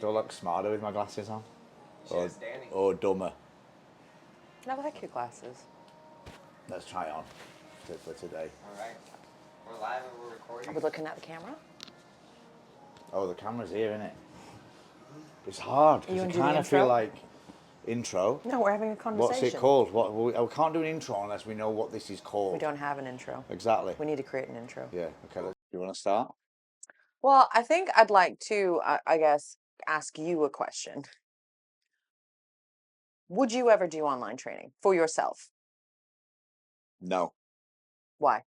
Do I look smarter with my glasses on? Cheers, Danny. Or dumber? I like your glasses. Let's try on for today. All right. We're live and we're Are recording. we looking at the camera? Oh, the camera's here, isn't it? It's hard You because I wanna do the kind of feel intro? like intro. No, we're having a What's it conversation. called? We can't do an intro unless we know what this is called. We don't have an intro. Exactly. We need to create an intro. Yeah. Okay. You want to start? Well, I think I'd like to, I guess, ask you a question. Would you ever do online training for yourself? No. Why?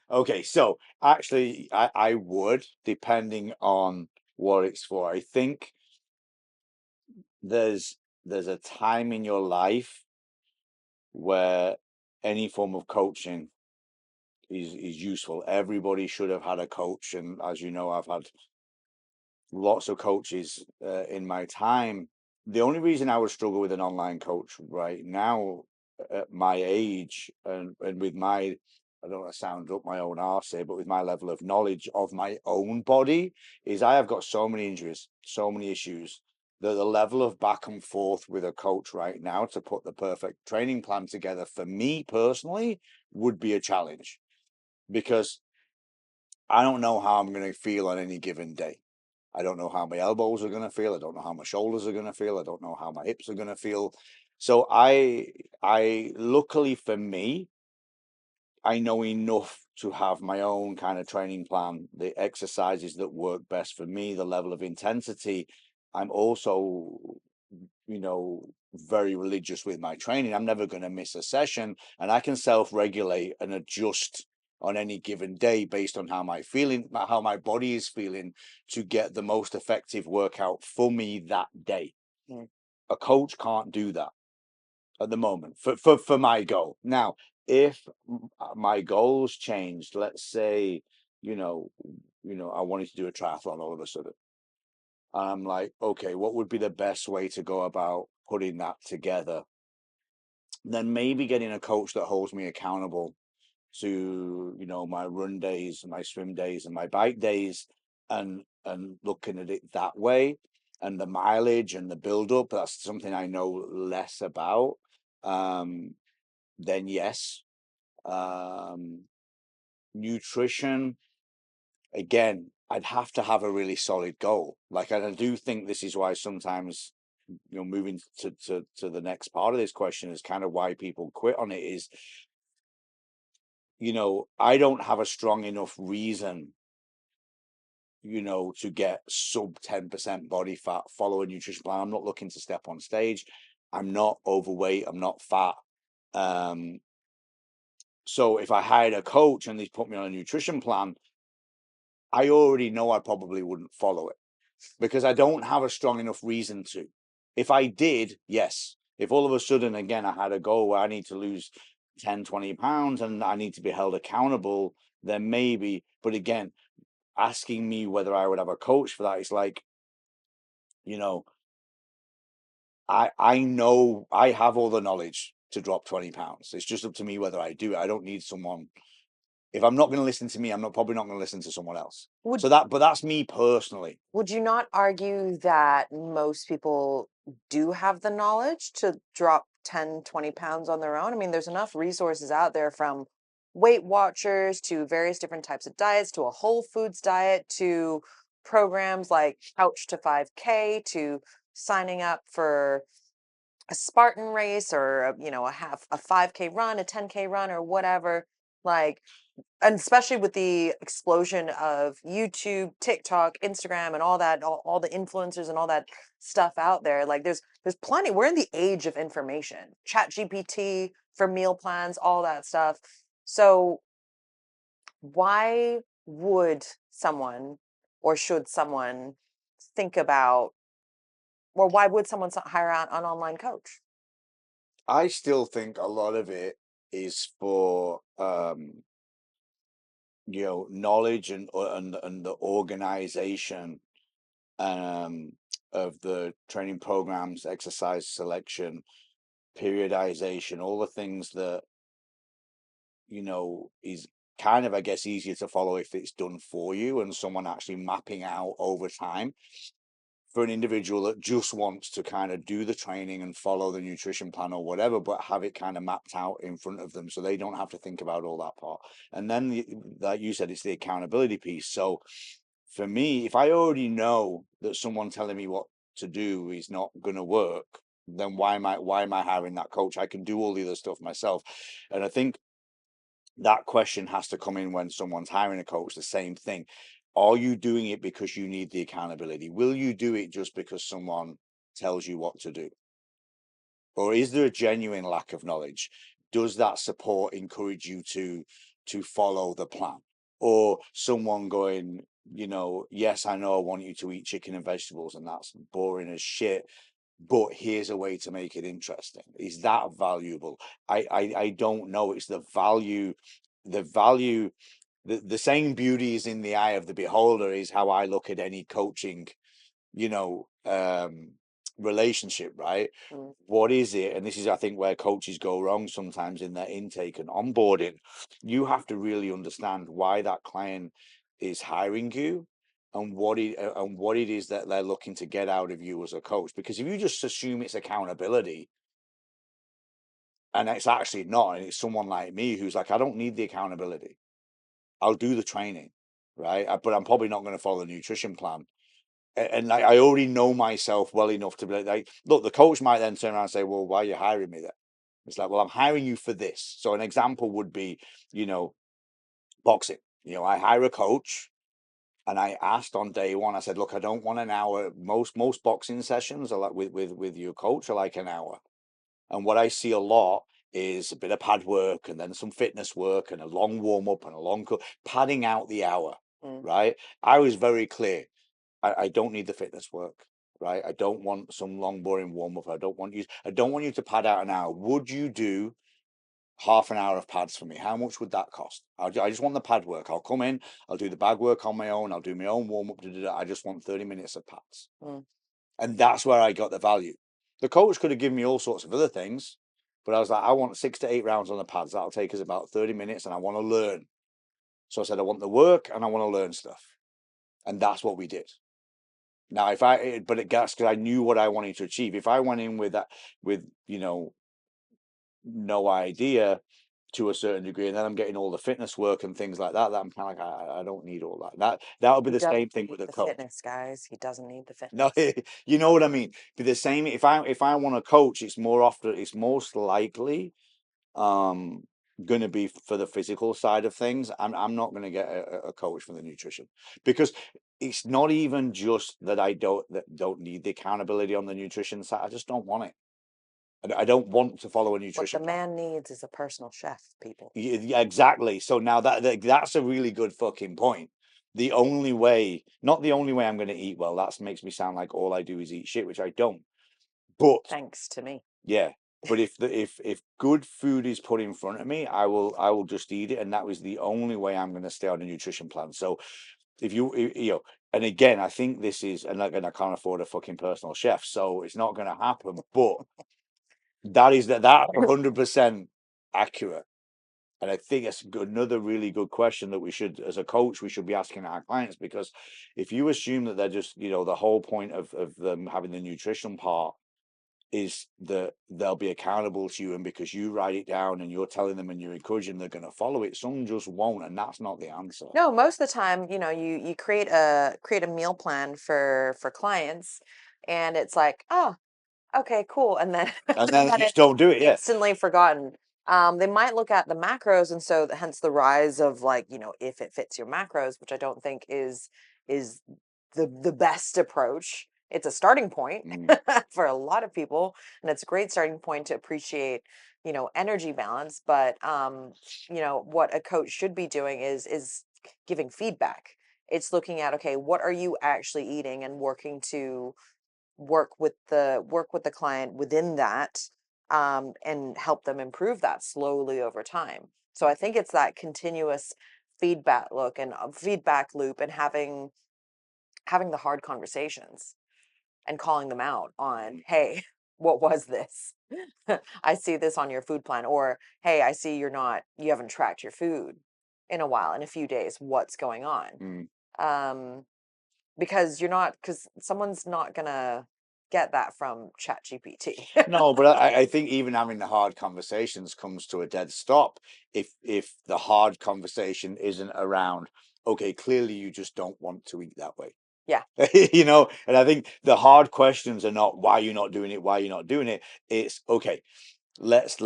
Okay, so actually, I would, depending on what it's for. I think there's a time in your life where any form of coaching is useful. Everybody should have had a coach, and as you know, I've had lots of coaches in my time. The only reason I would struggle with an online coach right now at my age and with my, I don't want to sound up my own arse here, but with my level of knowledge of my own body, is I have got so many injuries, so many issues, that the level of back and forth with a coach right now to put the perfect training plan together for me personally would be a challenge, because I don't know how I'm going to feel on any given day. I don't know how my elbows are going to feel. I don't know how my shoulders are going to feel. I don't know how my hips are going to feel. So luckily for me, I know enough to have my own kind of training plan, the exercises that work best for me, the level of intensity. I'm also, very religious with my training. I'm never going to miss a session, and I can self-regulate and adjust on any given day based on how how my body is feeling, to get the most effective workout for me that day. Mm. A coach can't do that at the moment for my goal. Now, if my goals changed, let's say, I wanted to do a triathlon all of a sudden. I'm like, okay, what would be the best way to go about putting that together? Then maybe getting a coach that holds me accountable to, my run days, my swim days, and my bike days, and looking at it that way, and the mileage and the build up. That's something I know less about. Then yes. Nutrition, again, I'd have to have a really solid goal. Like, I do think this is why sometimes, moving to the next part of this question, is kind of why people quit on it, is, I don't have a strong enough reason, to get sub 10% body fat, follow a nutrition plan. I'm not looking to step on stage. I'm not overweight. I'm not fat. So if I hired a coach and they put me on a nutrition plan, I already know I probably wouldn't follow it, because I don't have a strong enough reason to. If I did, yes. If all of a sudden, again, I had a goal where I need to lose 10, 20 pounds and I need to be held accountable, then maybe. But again, asking me whether I would have a coach for that is like, I know I have all the knowledge to drop 20 pounds. It's just up to me whether I do it. I don't need someone. If I'm not going to listen to me, probably not going to listen to someone else. But that's me personally. Would you not argue that most people do have the knowledge to drop 10, 20 pounds on their own? I mean, there's enough resources out there, from Weight Watchers to various different types of diets to a whole foods diet to programs like Couch to 5K to signing up for a Spartan race, or a 5K run, a 10K run, or whatever. Like, and especially with the explosion of YouTube, TikTok, Instagram, and all that, all the influencers and all that stuff out there, like there's plenty. We're in the age of information. Chat GPT for meal plans, all that stuff. So why would someone, or should someone, think about, or why would someone hire out an online coach? I still think a lot of it is for knowledge and the organization of the training programs, exercise selection, periodization, all the things that is kind of, I guess, easier to follow if it's done for you and someone actually mapping out over time. for an individual that just wants to kind of do the training and follow the nutrition plan or whatever, but have it kind of mapped out in front of them so they don't have to think about all that part. And then, like you said, it's the accountability piece. So for me, if I already know that someone telling me what to do is not going to work, then why am I hiring that coach? I can do all the other stuff myself. And I think that question has to come in when someone's hiring a coach. The same thing. Are you doing it because you need the accountability? Will you do it just because someone tells you what to do? Or is there a genuine lack of knowledge? Does that support encourage you to follow the plan? Or someone going, yes, I know I want you to eat chicken and vegetables, and that's boring as shit, but here's a way to make it interesting. Is that valuable? I don't know. It's the value. The saying beauty is in the eye of the beholder is how I look at any coaching, you know, relationship, right? Mm. What is it? And this is, I think, where coaches go wrong sometimes in their intake and onboarding. You have to really understand why that client is hiring you and what it is that they're looking to get out of you as a coach. Because if you just assume it's accountability and it's actually not, and it's someone like me who's like, I don't need the accountability. I'll do the training, right? But I'm probably not going to follow the nutrition plan. And like, I already know myself well enough to be like, look, the coach might then turn around and say, well, why are you hiring me then? It's like, well, I'm hiring you for this. So an example would be, boxing. I hire a coach, and I asked on day one, I said, look, I don't want an hour. Most boxing sessions are like with your coach are like an hour. And what I see a lot is a bit of pad work and then some fitness work and a long warm up and a long padding out the hour, Mm. right? I was very clear. I don't need the fitness work, right? I don't want some long boring warm up. I don't want you to pad out an hour. Would you do half an hour of pads for me? How much would that cost? I just want the pad work. I'll come in, I'll do the bag work on my own, I'll do my own warm up. I just want 30 minutes of pads. Mm. And that's where I got the value. The coach could have given me all sorts of other things, but I was like, I want 6 to 8 rounds on the pads. That'll take us about 30 minutes, and I want to learn. So I said, I want the work and I want to learn stuff. And that's what we did. Now, but it gets because I knew what I wanted to achieve. If I went in with that, with no idea to a certain degree, and then I'm getting all the fitness work and things like that, I'm kind of like, I don't need all that. That would be He the doesn't same thing need with a the coach. fitness, guys. He doesn't need the No, fitness. you know what I mean. Be the same. If I want a coach, it's most likely going to be for the physical side of things. I'm not going to get a coach for the nutrition, because it's not even just that I don't need the accountability on the nutrition side. I just don't want it. I don't want to follow a What the nutrition plan. man needs is a personal chef, people. Yeah, exactly. So now that's a really good fucking point. Not the only way I'm going to eat well. That makes me sound like all I do is eat shit, which I don't. But Thanks to me. yeah, but if good food is put in front of me, I will just eat it, and that was the only way I'm going to stay on a nutrition plan. So if and again, I think this is, and again, I can't afford a fucking personal chef, so it's not going to happen. But that's 100% accurate. And I think it's another really good question that as a coach, we should be asking our clients, because if you assume that they're just, the whole point of them having the nutrition part is that they'll be accountable to you, and because you write it down and you're telling them and you're encouraging, they're going to follow it. Some just won't, and that's not the answer. No, most of the time, you create a meal plan for clients, and it's like, oh, okay, cool. And then And then then you just it's don't do it. Yeah. instantly forgotten. They might look at the macros, and so hence the rise of, like, if it fits your macros, which I don't think is the best approach. It's a starting point Mm, for a lot of people, and it's a great starting point to appreciate, energy balance. But what a coach should be doing is giving feedback. It's looking at, okay, what are you actually eating, and working to work with the client within that, and help them improve that slowly over time. So I think it's that continuous feedback loop, and having the hard conversations and calling them out on, hey, what was this? I see this on your food plan. Or, hey, I see you haven't tracked your food in a while, in a few days. What's going on? mm. Um, because someone's not gonna get that from ChatGPT. No, but I think even having the hard conversations comes to a dead stop if the hard conversation isn't around, okay, clearly you just don't want to eat that way. Yeah. You know, and I think the hard questions are not why you're not doing it, why you're not doing it. It's okay, let's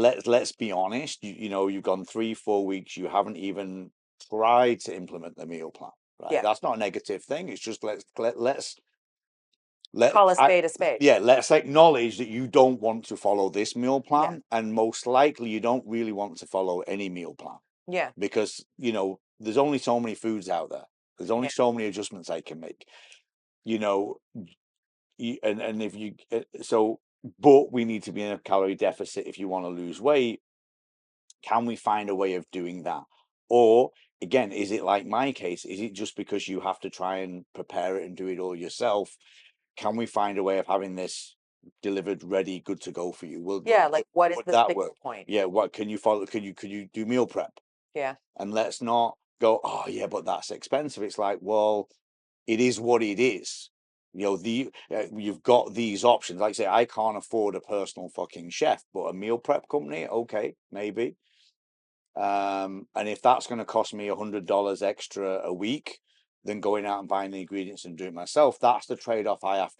be honest. You know, you've gone 3-4 weeks, you haven't even tried to implement the meal plan, right? Yeah. That's not a negative thing. It's just let's Call a I, spade a spade. yeah, let's acknowledge that you don't want to follow this meal Yeah. plan, and most likely you don't really want to follow any meal plan Yeah. because, you know, there's only so many foods out there. There's only Yeah. so many adjustments I can make, you know, and if you, so, but we need to be in a calorie deficit if you want to lose weight. Can we find a way of doing that? Or again, is it like my case? Is it just because you have to try and prepare it and do it all yourself? Can we find a way of having this delivered ready, good to go for you? Yeah, like what is Would the that sticking work? point? Yeah, what can you follow? Could you do meal prep? Yeah. And let's not go, oh yeah, but that's expensive. It's like, well, it is what it is. You know, you've got these options. Like I say, I can't afford a personal fucking chef, but a meal prep company, okay, maybe. And if that's going to cost me $100 extra a week than going out and buying the ingredients and doing it myself, that's the trade-off I have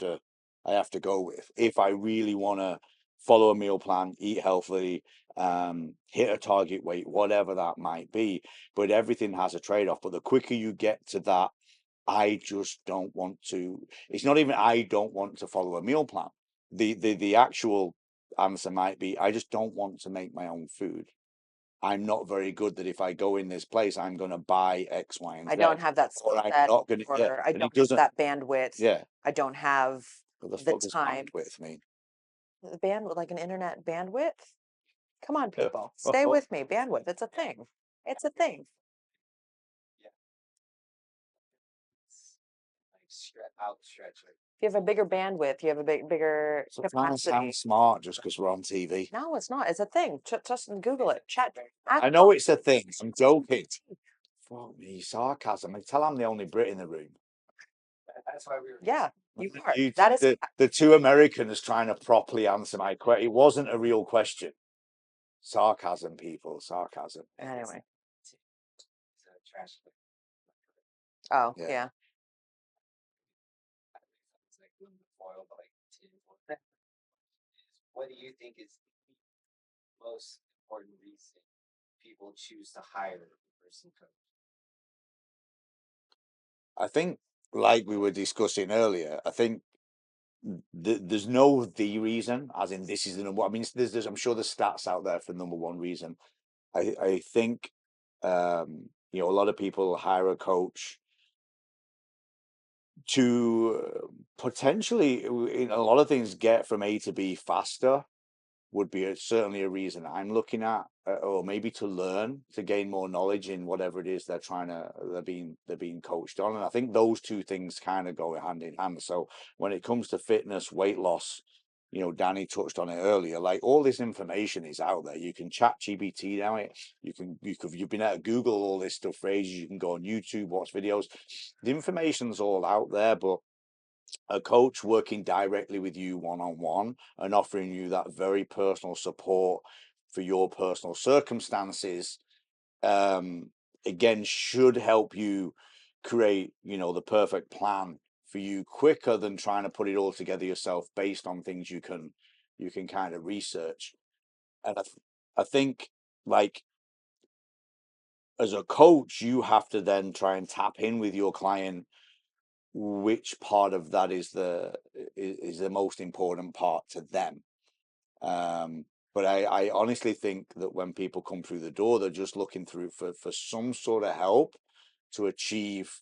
to go with. If I really want to follow a meal plan, eat healthily, hit a target weight, whatever that might be, but everything has a trade-off. But the quicker you get to that, I just don't want to. It's not even I don't want to follow a meal plan. The actual answer might be I just don't want to make my own food. I'm not very good that if I go in this place, I'm going to buy X, Y, and I Z, don't have that skill or I'm set, not going to. Yeah, or I and it don't have doesn't. that bandwidth. Yeah, I don't have what the the fuck does time. bandwidth mean? The bandwidth, like an internet bandwidth? Come on, Yeah. people. Stay with me. Bandwidth. It's a thing. It's a thing. Yeah. It's like outstretch it. If you have a bigger bandwidth, you have a bigger So trying to sound capacity. smart just because we're on TV. No, it's not. It's a thing. Just Google it. Chat. I know it's a thing. I'm joking. Fuck me, sarcasm. I tell I'm the only Brit in the room. That's why we were. Yeah, you are. You, That is. the two Americans trying to properly answer my question. It wasn't a real question. Sarcasm, people. Sarcasm. Anyway. It's a trash. Oh, Yeah. yeah. It's like aluminum foil, but like tin foil. What do you think is the most important reason people choose to hire a person coach? I think, like we were discussing earlier, I think there's no the reason, as in this is the number. I mean, there's I'm sure there's stats out there for number one reason. I think you know, a lot of people hire a coach to potentially, in a lot of things, get from A to B faster. Would be certainly a reason I'm looking at, or maybe to learn, to gain more knowledge in whatever it is they're being coached on. And I think those two things kind of go hand in hand. So when it comes to fitness, weight loss, you know, Danny touched on it earlier. Like all this information is out there. You can chat GPT now. You've been able to Google all this stuff for ages. You can go on YouTube, watch videos. The information's all out there, but a coach working directly with you one-on-one and offering you that very personal support for your personal circumstances, again, should help you create, you know, the perfect plan for you quicker than trying to put it all together yourself based on things you can kind of research. And I think, like, as a coach, you have to then try and tap in with your client which part of that is the most important part to them. But I honestly think that when people come through the door, they're just looking through for some sort of help to achieve,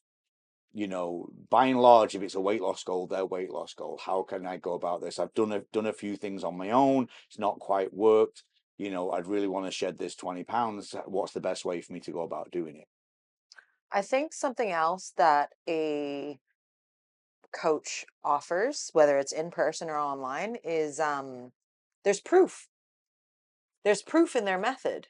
you know, by and large, if it's a weight loss goal, their weight loss goal. How can I go about this? I've done a few things on my own. It's not quite worked. You know, I'd really want to shed this 20 pounds. What's the best way for me to go about doing it? I think something else that a coach offers, whether it's in person or online, is there's proof. There's proof in their method.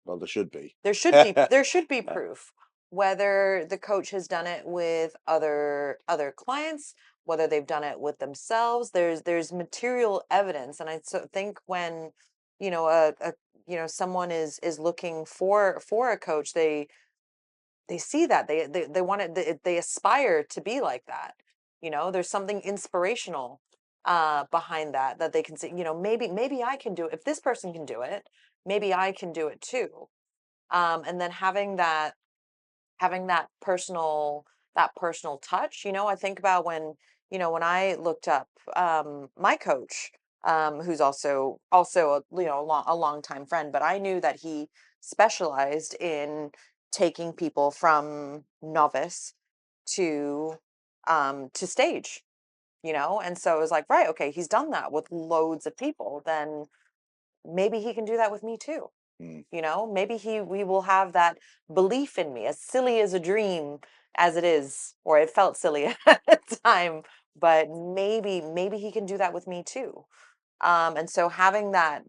Well, there should be. There should be proof. whether the coach has done it with other clients, whether they've done it with themselves. There's material evidence, and I think when a someone is looking for a coach, they see that they want it, they aspire to be like that. There's something inspirational behind that they can see, maybe I can do it. If this person can do it, maybe I can do it too. And then having that personal touch. I think about when I looked up my coach, who's also a long time friend, but I knew that he specialized in taking people from novice to stage. And so it was like, right, okay, he's done that with loads of people, then maybe he can do that with me too. Mm. Maybe we will have that belief in me, as silly as a dream as it is, or it felt silly at the time, but maybe he can do that with me too. And so having that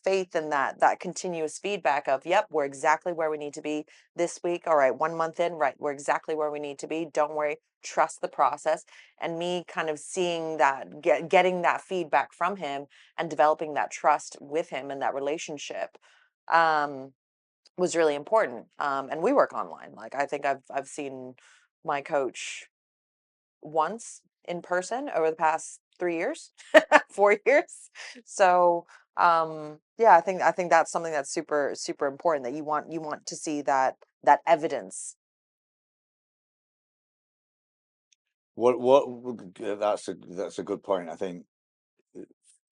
faith and that continuous feedback of, yep, we're exactly where we need to be this week. All right, 1 month in, right, we're exactly where we need to be. Don't worry, trust the process. And me kind of seeing that, getting that feedback from him and developing that trust with him and that relationship um, was really important. And we work online. Like, I think I've seen my coach once in person over the past 3 years, 4 years. So yeah, I think that's something that's super, super important, that you want to see that evidence. That's a good point. I think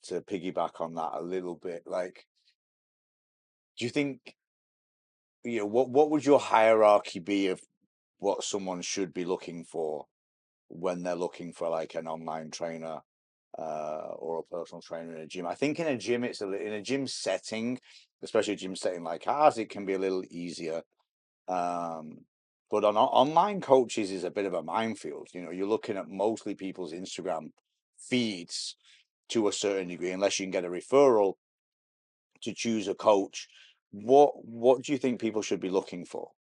to piggyback on that a little bit, like, do you think, what would your hierarchy be of what someone should be looking for when they're looking for like an online trainer or a personal trainer in a gym? I think in a gym, in a gym setting, especially a gym setting like ours, it can be a little easier. Um, but online coaches is a bit of a minefield. You're looking at mostly people's Instagram feeds to a certain degree, unless you can get a referral to choose a coach. What do you think people should be looking for?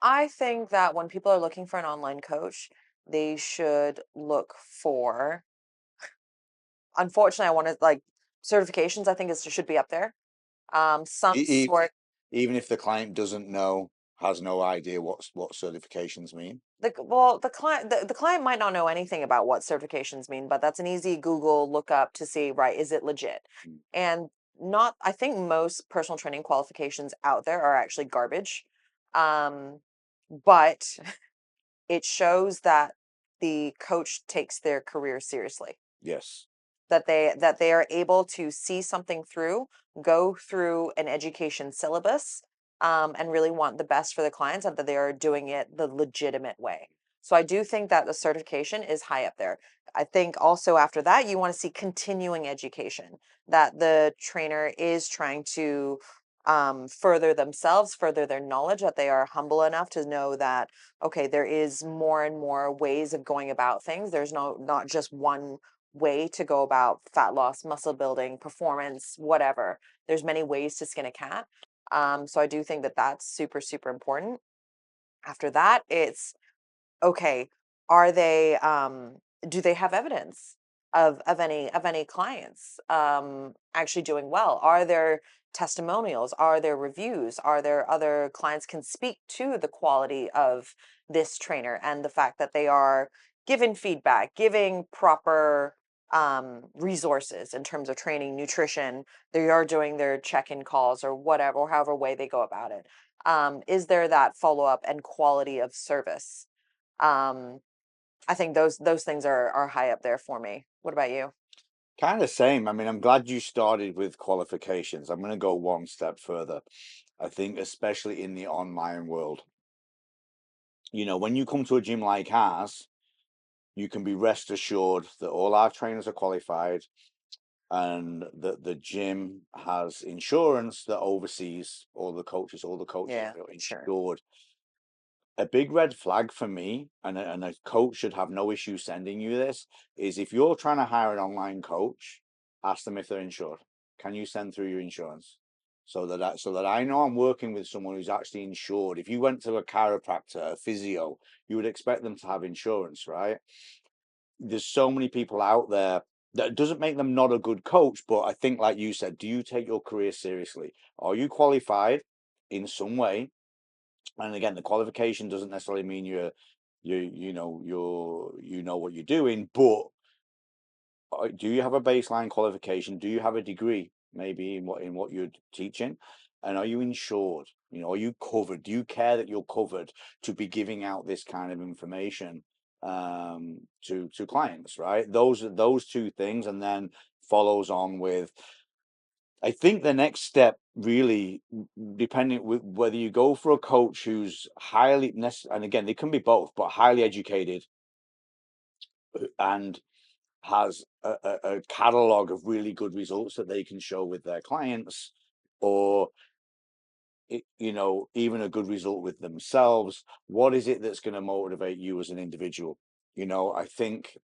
I think that when people are looking for an online coach, they should look for, unfortunately, I want to like, certifications. I think it should be up there. Some E- e- sort. Even if the client doesn't know, has no idea what certifications mean. The client might not know anything about what certifications mean, but that's an easy Google look up to see, right, is it legit? Mm. And not, I think most personal training qualifications out there are actually garbage. Um, but it shows that the coach takes their career seriously, Yes. that they are able to see something through, go through an education syllabus, and really want the best for the clients, and that they are doing it the legitimate way. So I do think that the certification is high up there. I think also after that, you want to see continuing education, that the trainer is trying to further themselves, further their knowledge, that they are humble enough to know that, okay, there is more and more ways of going about things. There's not just one way to go about fat loss, muscle building, performance, whatever. There's many ways to skin a cat. So I do think that that's super, super important. After that, it's, okay, are they do they have evidence of any clients actually doing well? Are there testimonials? Are there reviews? Are there other clients can speak to the quality of this trainer and the fact that they are giving feedback, giving proper resources in terms of training, nutrition? They are doing their check-in calls or whatever, or however way they go about it. Is there that follow-up and quality of service? um I think those things are high up there for me. What about you? Kind of same. I mean, I'm glad you started with qualifications. I'm going to go one step further. I think, especially in the online world, when you come to a gym like ours, you can be rest assured that all our trainers are qualified and that the gym has insurance that oversees all the coaches. All the coaches Yeah, are sure. insured. A big red flag for me, and a coach should have no issue sending you this, is if you're trying to hire an online coach, ask them if they're insured. Can you send through your insurance? so that I know I'm working with someone who's actually insured. If you went to a chiropractor, a physio, you would expect them to have insurance, right? There's so many people out there that doesn't make them not a good coach, but I think, like you said, do you take your career seriously? Are you qualified in some way? And again, the qualification doesn't necessarily mean you know what you're doing, but do you have a baseline qualification? Do you have a degree, maybe in what you're teaching? And are you insured? You know, are you covered? Do you care that you're covered to be giving out this kind of information to clients, right? Those two things, and then follows on with, I think the next step really, depending with whether you go for a coach who's highly and again, they can be both, but highly educated and has a catalog of really good results that they can show with their clients, or you know, even a good result with themselves. What is it that's going to motivate you as an individual? You know, I think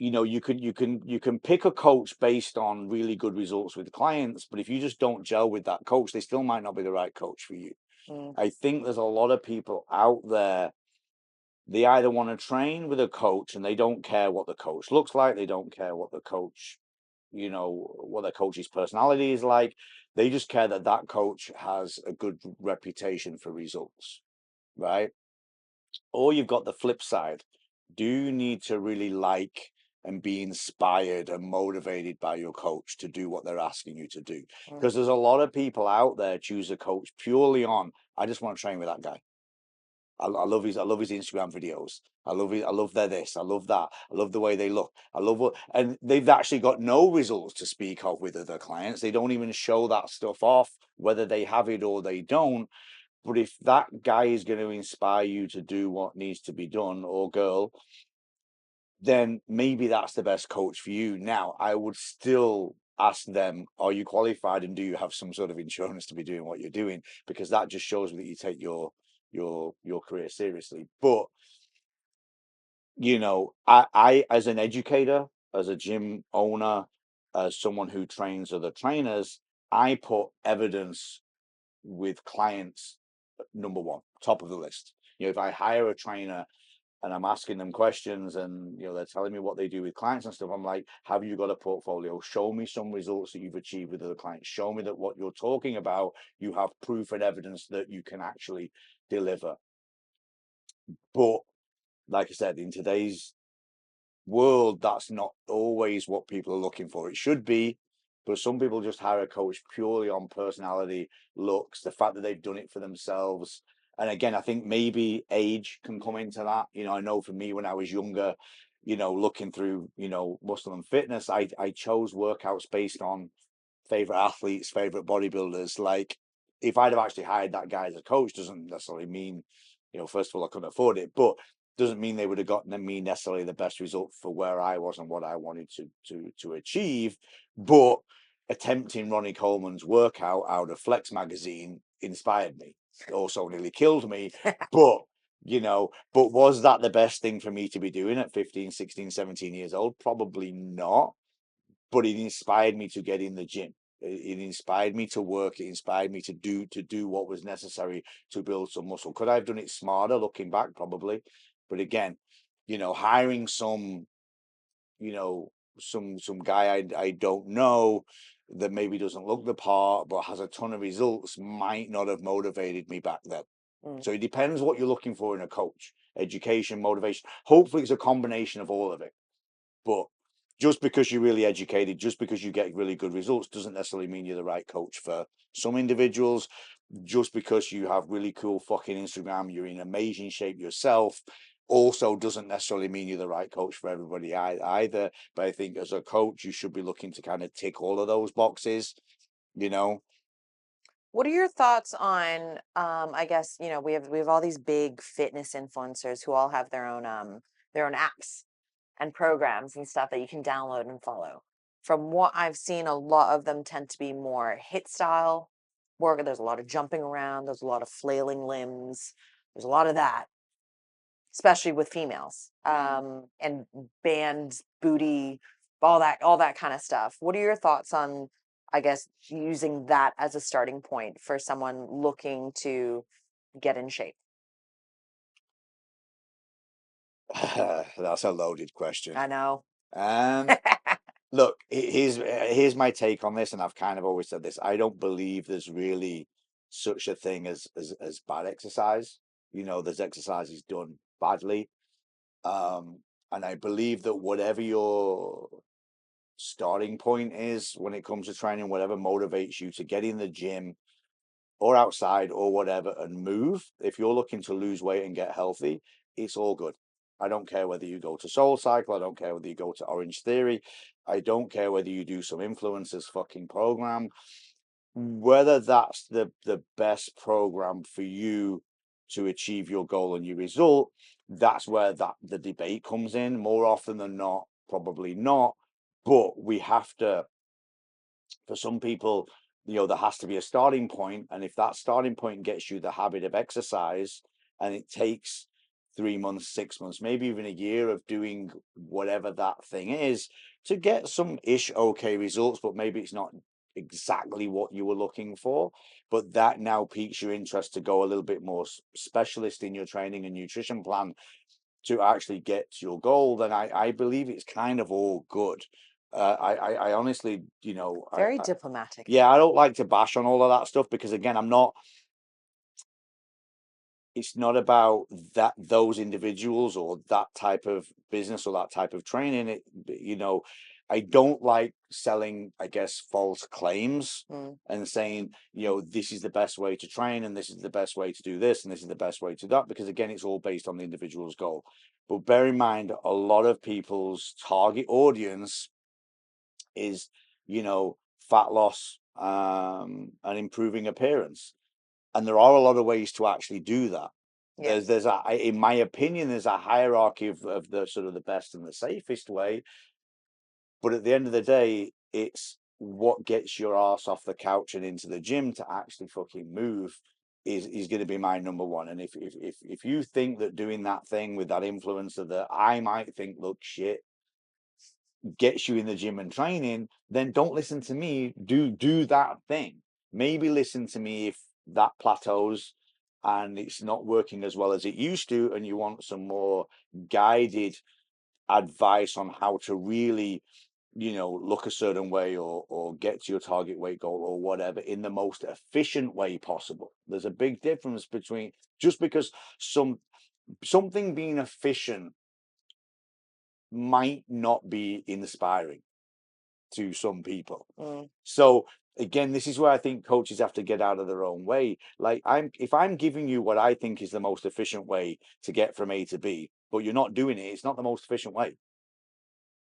you know, you can pick a coach based on really good results with clients, but if you just don't gel with that coach, they still might not be the right coach for you. Mm. I think there's a lot of people out there, they either want to train with a coach and they don't care what the coach looks like, they don't care what the coach, you know, what the coach's personality is like. They just care that that coach has a good reputation for results, right? Or you've got the flip side. Do you need to really like and be inspired and motivated by your coach to do what they're asking you to do? Mm. Because there's a lot of people out there choose a coach purely on, I just want to train with that guy. I love his Instagram videos. I love their this. I love that. I love the way they look. I love what, and they've actually got no results to speak of with other clients. They don't even show that stuff off, whether they have it or they don't. But if that guy is going to inspire you to do what needs to be done, or girl, then maybe that's the best coach for you. Now, I would still ask them, are you qualified and do you have some sort of insurance to be doing what you're doing? Because that just shows me that you take your career seriously. But you know, I as an educator, as a gym owner, as someone who trains other trainers, I put evidence with clients number one, top of the list. You know, if I hire a trainer and I'm asking them questions and you know they're telling me what they do with clients and stuff, I'm like, have you got a portfolio? Show me some results that you've achieved with other clients. Show me that what you're talking about, you have proof and evidence that you can actually deliver. But like I said, in today's world, that's not always what people are looking for. It should be, but some people just hire a coach purely on personality, looks, the fact that they've done it for themselves. And again, I think maybe age can come into that. You know, I know for me when I was younger, you know, looking through, you know, Muscle and Fitness, I chose workouts based on favorite athletes, favorite bodybuilders. Like, if I'd have actually hired that guy as a coach, doesn't necessarily mean, you know, first of all, I couldn't afford it, but doesn't mean they would have gotten me necessarily the best result for where I was and what I wanted to achieve. But attempting Ronnie Coleman's workout out of Flex magazine inspired me. It also nearly killed me. But you know, but was that the best thing for me to be doing at 15, 16, 17 years old? Probably not, but it inspired me to get in the gym. It inspired me to work. It inspired me to do what was necessary to build some muscle. Could I have done it smarter looking back? Probably. But again, you know, hiring some, you know, some guy I don't know that maybe doesn't look the part but has a ton of results might not have motivated me back then. Mm. So it depends what you're looking for in a coach. Education, motivation. Hopefully it's a combination of all of it. But just because you're really educated, just because you get really good results, doesn't necessarily mean you're the right coach for some individuals. Just because you have really cool fucking Instagram, you're in amazing shape yourself, also doesn't necessarily mean you're the right coach for everybody either. But I think as a coach, you should be looking to kind of tick all of those boxes, you know. What are your thoughts on, I guess, you know, we have all these big fitness influencers who all have their own apps and programs and stuff that you can download and follow. From what I've seen, a lot of them tend to be more hit style work. There's a lot of jumping around, there's a lot of flailing limbs, there's a lot of that, especially with females. And band booty all that kind of stuff. What are your thoughts on, I guess, using that as a starting point for someone looking to get in shape? That's a loaded question. I know. Um, Look, here's my take on this, and I've kind of always said this. I don't believe there's really such a thing as bad exercise. There's exercises done badly. And I believe that whatever your starting point is when it comes to training, whatever motivates you to get in the gym or outside or whatever and move, if you're looking to lose weight and get healthy, it's all good. I don't care whether you go to Soul Cycle, I don't care whether you go to Orange Theory, I don't care whether you do some influencers fucking program, whether that's the best program for you to achieve your goal and your result. That's where the debate comes in. More often than not, probably not, but we have to, for some people, there has to be a starting point, and if that starting point gets you the habit of exercise, and it takes 3 months, 6 months, maybe even a year of doing whatever that thing is to get some okay results, but maybe it's not exactly what you were looking for, but that now piques your interest to go a little bit more specialist in your training and nutrition plan to actually get to your goal, then I believe it's kind of all good. I honestly, Very diplomatic. yeah, I don't like to bash on all of that stuff because again, it's not about those individuals or that type of business or that type of training. I don't like selling, I guess, false claims and saying, this is the best way to train and this is the best way to do this and this is the best way to that, because again, it's all based on the individual's goal. But bear in mind, a lot of people's target audience is, fat loss and improving appearance. And there are a lot of ways to actually do that. Yeah. In my opinion, there's a hierarchy of the sort of the best and the safest way. But at the end of the day, it's what gets your ass off the couch and into the gym to actually fucking move is going to be my number one. And if you think that doing that thing with that influencer that I might think looks shit gets you in the gym and training, then don't listen to me. Do that thing. Maybe listen to me if that plateaus and it's not working as well as it used to, and you want some more guided advice on how to really, look a certain way or get to your target weight goal or whatever in the most efficient way possible. There's a big difference between just because something being efficient might not be inspiring to some people. So again, this is where I think coaches have to get out of their own way. Like if I'm giving you what I think is the most efficient way to get from A to B, but you're not doing it, it's not the most efficient way.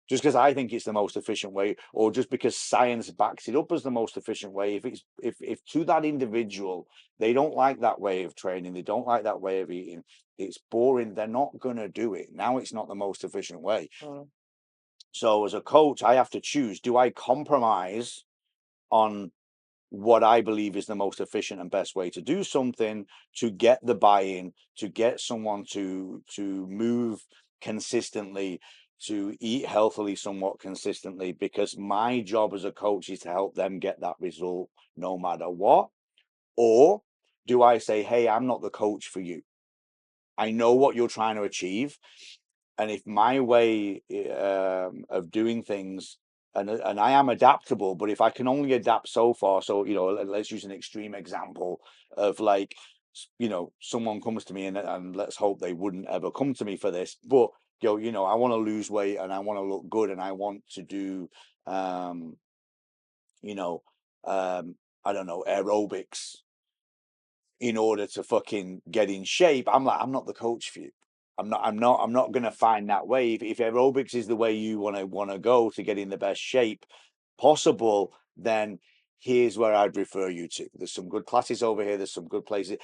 Just because I think it's the most efficient way, or just because science backs it up as the most efficient way, if to that individual they don't like that way of training, they don't like that way of eating, it's boring, they're not gonna do it. Now it's not the most efficient way. So as a coach, I have to choose, do I compromise on what I believe is the most efficient and best way to do something to get the buy-in, to get someone to move consistently, to eat healthily somewhat consistently, because my job as a coach is to help them get that result no matter what? Or do I say, hey, I'm not the coach for you. I know what you're trying to achieve. And if my way of doing things, and I am adaptable, but if I can only adapt so far, so let's use an extreme example of like, someone comes to me and let's hope they wouldn't ever come to me for this, but I want to lose weight and I want to look good and I want to do, you know, I don't know, aerobics in order to fucking get in shape. I'm like, I'm not the coach for you. I'm not gonna find that way. If aerobics is the way you wanna go to get in the best shape possible, then here's where I'd refer you to. There's some good classes over here, there's some good places.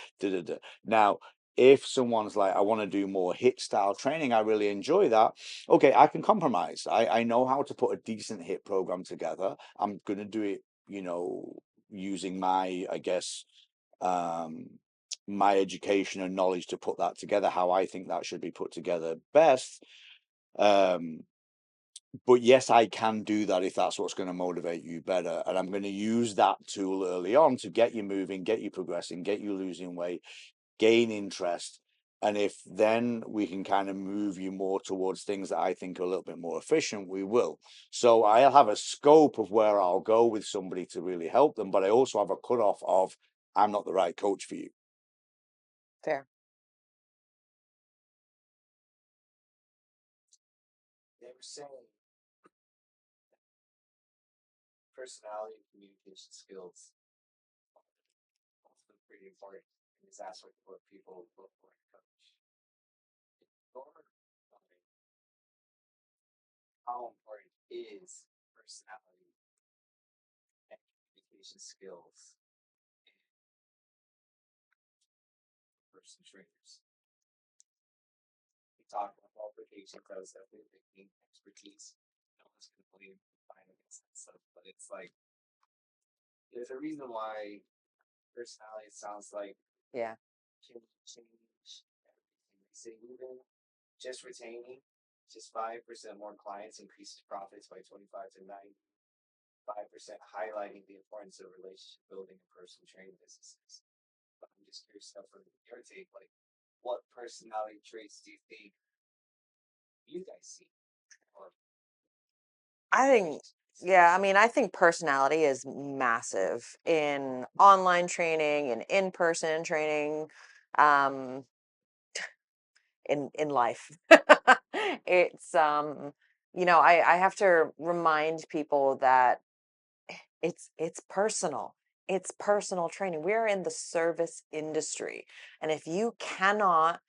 Now, if someone's like, I want to do more HIIT style training, I really enjoy that. Okay, I can compromise. I know how to put a decent HIIT program together. I'm gonna do it, using my, I guess, my education and knowledge to put that together, how I think that should be put together best. But yes, I can do that if that's what's going to motivate you better. And I'm going to use that tool early on to get you moving, get you progressing, get you losing weight, gain interest. And if then we can kind of move you more towards things that I think are a little bit more efficient, we will. So I'll have a scope of where I'll go with somebody to really help them, but I also have a cutoff of I'm not the right coach for you. Fair. They were saying personality and communication skills also pretty important in this aspect of what people look for in a coach. Your mind, how important is personality and communication skills in person trainers? We talked about qualifications. That was definitely a big thing. Expertise. No one's going to blame fine against that stuff, but it's like there's a reason why personality sounds like Yeah. can change everything. They say even just retaining just 5% more clients increases profits by 25 to 95%, highlighting the importance of relationship building and personal training businesses. But I'm just curious stuff from your take, like what personality traits do you think you guys see? Or I think, yeah, I mean, I think personality is massive in online training and in-person training, um, in life. It's I have to remind people that it's personal. It's personal training. We're in the service industry. And if you cannot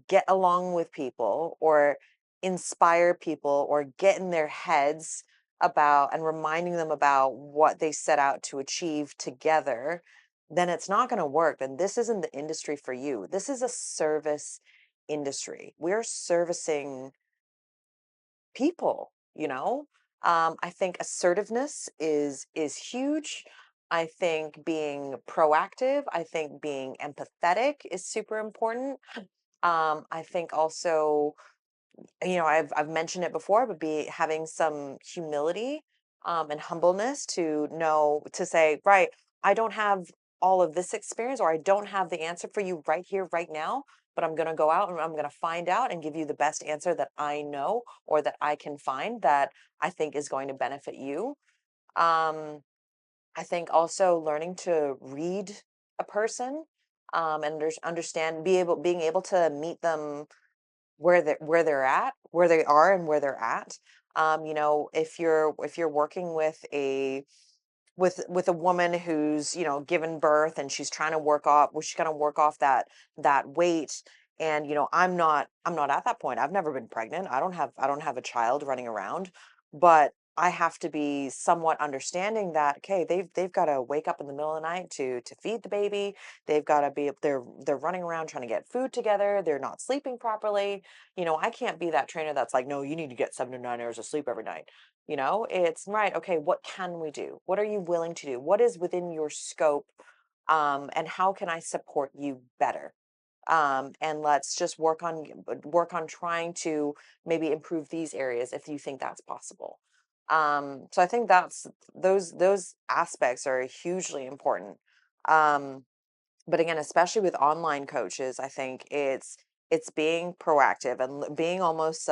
get along with people or inspire people or get in their heads about and reminding them about what they set out to achieve together, then it's not going to work. And this isn't the industry for you. This is a service industry. We're servicing people. I think assertiveness is huge. I think being proactive, I think being empathetic is super important. I think also, I've mentioned it before, but be having some humility, and humbleness to know to say, right, I don't have all of this experience, or I don't have the answer for you right here, right now, but I'm going to go out and I'm going to find out and give you the best answer that I know or that I can find that I think is going to benefit you. Um, I think also learning to read a person, and understand, being able to meet them where they are and where they're at. If you're working with a woman who's given birth and she's trying to work off well, she's going to work off that weight. And I'm not at that point. I've never been pregnant. I don't have a child running around, but I have to be somewhat understanding that, okay, they've got to wake up in the middle of the night to feed the baby. They've got to be they're running around trying to get food together. They're not sleeping properly. I can't be that trainer that's like, no, you need to get 7 to 9 hours of sleep every night. It's right. Okay, what can we do? What are you willing to do? What is within your scope? And how can I support you better? And let's just work on trying to maybe improve these areas if you think that's possible. So I think those aspects are hugely important. Um, but again, especially with online coaches, I think it's being proactive and being almost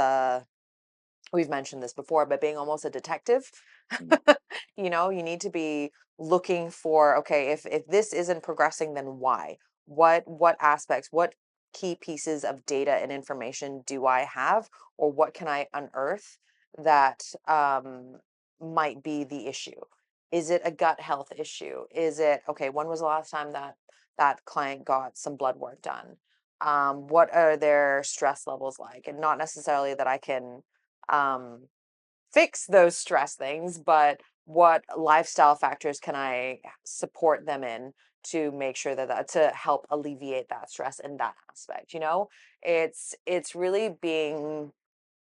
we've mentioned this before, but being almost a detective. Mm. You need to be looking for, okay, if this isn't progressing, then why? What aspects, what key pieces of data and information do I have, or what can I unearth that might be the issue? Is it a gut health issue? Is it, okay, when was the last time that client got some blood work done? What are their stress levels like? And not necessarily that I can um, fix those stress things, but what lifestyle factors can I support them in to make sure that to help alleviate that stress in that aspect? It's really being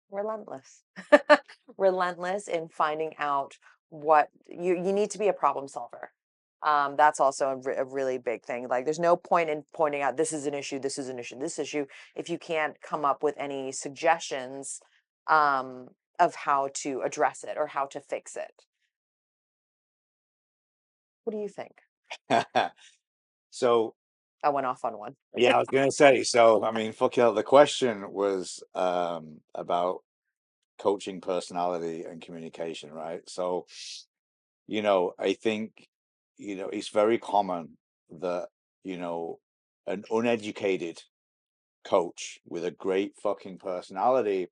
relentless, relentless in finding out what you need to be a problem solver. That's also a really big thing. Like, there's no point in pointing out this is an issue, this is an issue, this issue, if you can't come up with any suggestions, of how to address it or how to fix it. What do you think? So I went off on one. yeah, I was gonna say, so I mean, fuck hell, the question was about coaching personality and communication, right? So, I think, it's very common that, an uneducated coach with a great fucking personality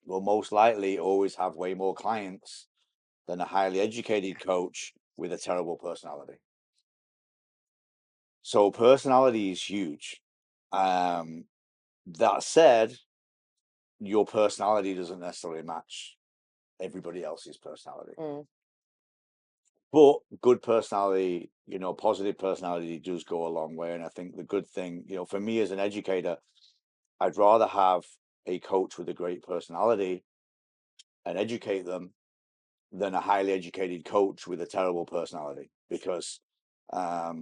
will most likely always have way more clients than a highly educated coach with a terrible personality. So personality is huge. That said, your personality doesn't necessarily match everybody else's personality. Mm. But good personality, positive personality does go a long way. And I think the good thing, for me as an educator, I'd rather have a coach with a great personality and educate them than a highly educated coach with a terrible personality. Because I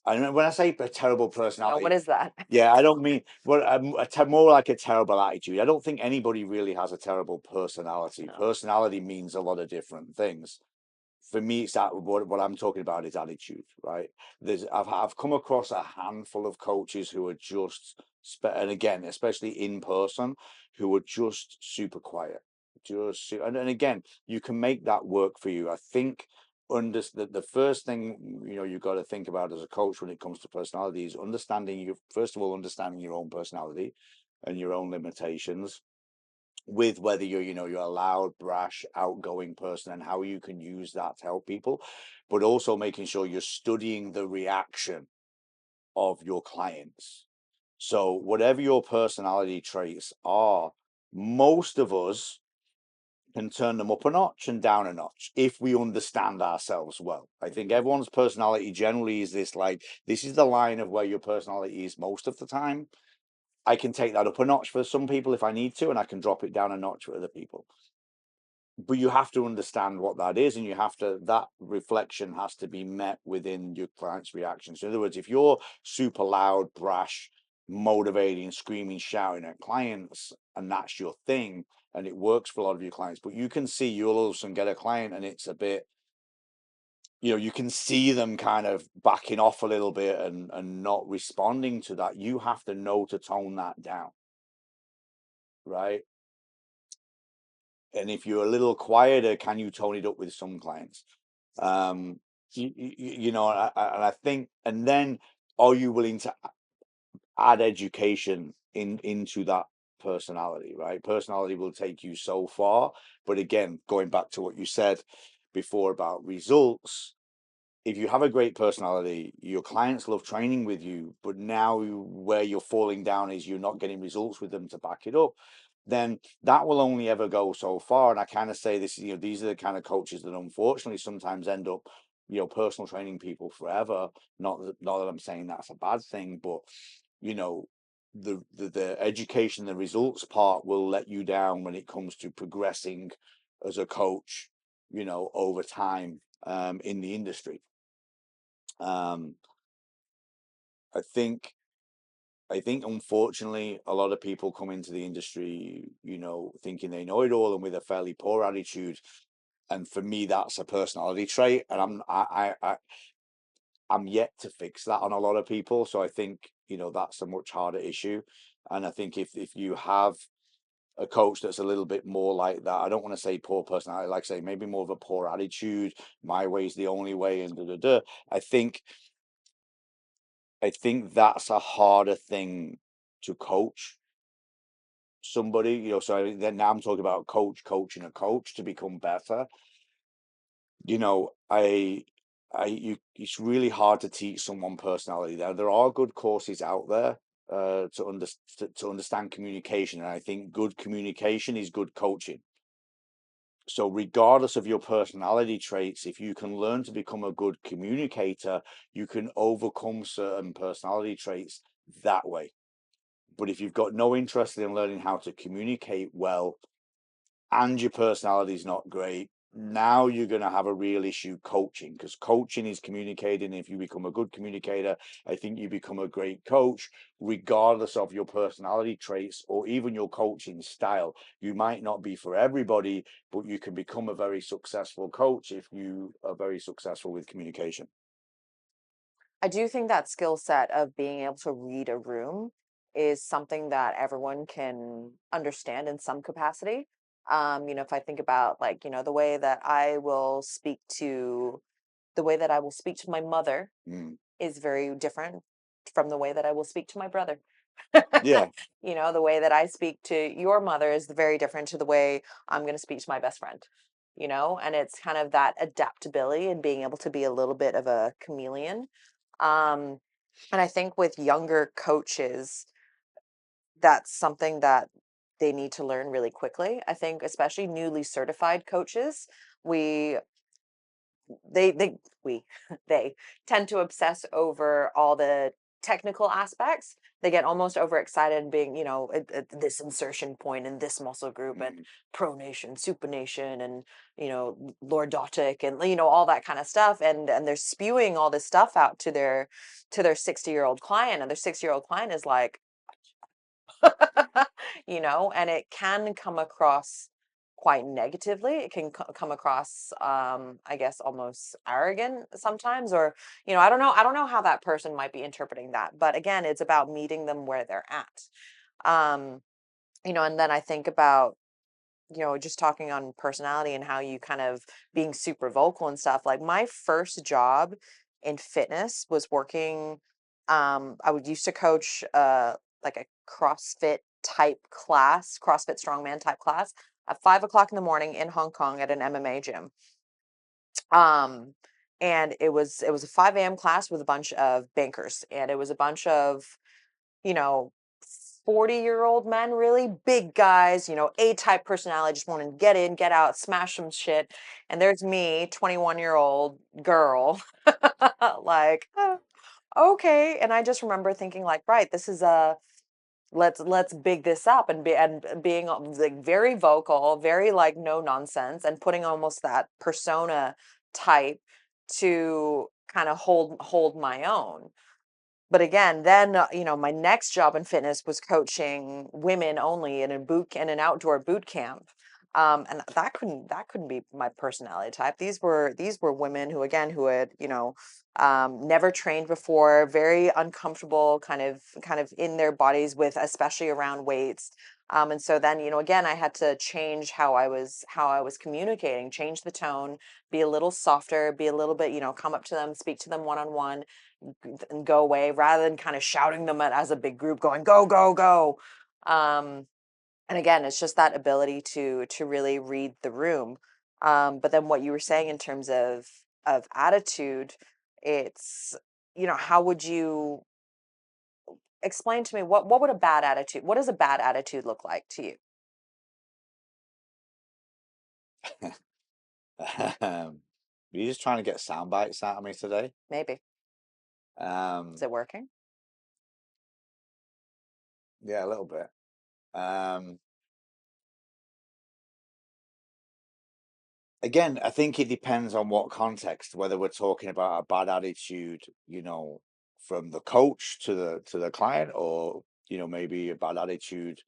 know when I say a terrible Now, personality, what is that? yeah, I don't mean more like a terrible attitude. I don't think anybody really has a terrible personality. No. Personality means a lot of different things. For me, it's that what I'm talking about is attitude, right? I've come across a handful of coaches who are just and again, especially in person, who are just super quiet, and again, you can make that work for you. I think the first thing you've got to think about as a coach when it comes to personality is understanding your own personality and your own limitations, with whether you're a loud, brash, outgoing person and how you can use that to help people, but also making sure you're studying the reaction of your clients. So whatever your personality traits are, most of us can turn them up a notch and down a notch if we understand ourselves well. I think everyone's personality generally is this is the line of where your personality is most of the time. I can take that up a notch for some people if I need to, and I can drop it down a notch for other people. But you have to understand what that is, and that reflection has to be met within your client's reactions. In other words, if you're super loud, brash, motivating, screaming, shouting at clients, and that's your thing, and it works for a lot of your clients, but you can see you'll all of a sudden get a client and it's a bit, you can see them kind of backing off a little bit and not responding to that. You have to know to tone that down, right? And if you're a little quieter, can you tone it up with some clients? And I think, and then are you willing to add education into that personality, right? Personality will take you so far, but again, going back to what you said before about results, if you have a great personality, your clients love training with you, but now where you're falling down is you're not getting results with them to back it up, then that will only ever go so far. And I kind of say this, these are the kind of coaches that unfortunately sometimes end up, personal training people forever. Not that I'm saying that's a bad thing, but the education, the results part will let you down when it comes to progressing as a coach, over time in the industry. Um, I think unfortunately a lot of people come into the industry, thinking they know it all and with a fairly poor attitude. And for me, that's a personality trait, and I'm yet to fix that on a lot of people. So I think that's a much harder issue. And I think if you have a coach that's a little bit more like that, I don't want to say poor personality, like say maybe more of a poor attitude, my way is the only way, and I think that's a harder thing to coach somebody, so then now I'm talking about coaching a coach to become better. You know, it's really hard to teach someone personality. There are good courses out there to understand communication, and I think good communication is good coaching. So regardless of your personality traits, if you can learn to become a good communicator, you can overcome certain personality traits that way. But if you've got no interest in learning how to communicate well and your personality is not great, now you're going to have a real issue coaching, because coaching is communicating. If you become a good communicator, I think you become a great coach, regardless of your personality traits or even your coaching style. You might not be for everybody, but you can become a very successful coach if you are very successful with communication. I do think that skill set of being able to read a room is something that everyone can understand in some capacity. If I think about, like, the way that I will speak to my mother Mm. is very different from the way that I will speak to my brother. Yeah. The way that I speak to your mother is very different to the way I'm going to speak to my best friend, and it's kind of that adaptability and being able to be a little bit of a chameleon. Um, and I think with younger coaches, that's something that they need to learn really quickly. I think especially newly certified coaches, we they we they tend to obsess over all the technical aspects. They get almost overexcited being, at this insertion point in this muscle group and Mm. pronation, supination, and lordotic, and all that kind of stuff, and they're spewing all this stuff out to their 60-year-old client, and their 60-year-old client is like, and it can come across quite negatively. It can come across, I guess, almost arrogant sometimes, or, I don't know how that person might be interpreting that. But again, it's about meeting them where they're at. Um, and then I think about, just talking on personality and how you kind of being super vocal and stuff. Like my first job in fitness was working. I would used to coach like a CrossFit type class, CrossFit strongman type class at 5 o'clock in the morning in Hong Kong at an MMA gym. Um, and it was a 5 a.m. class with a bunch of bankers, and it was a bunch of, you know, 40-year-old men, really big guys, A-type personality, just wanting to get in, get out, smash some shit. And there's me, 21-year-old girl, like, "Oh, okay." And I just remember thinking, like, right, this is a let's big this up, and being like very vocal, very like no nonsense, and putting almost that persona type to kind of hold my own. But again, then, my next job in fitness was coaching women only in an outdoor boot camp. And that couldn't be my personality type. These were women who, again, who had, never trained before, very uncomfortable, kind of in their bodies with, especially around weights. And so then, again, I had to change how I was communicating, change the tone, be a little softer, be a little bit, come up to them, speak to them one on one, and go away, rather than kind of shouting them at as a big group going, go, go, go. Um, and again, it's just that ability to really read the room. But then what you were saying in terms of attitude, it's, how would you explain to me what would a bad attitude, what does a bad attitude look like to you? Are you just trying to get sound bites out of me today? Maybe. Is Um, it working? yeah, a little bit. Um, Again, I think it depends on what context, whether we're talking about a bad attitude, from the coach to the client, or, maybe a bad attitude,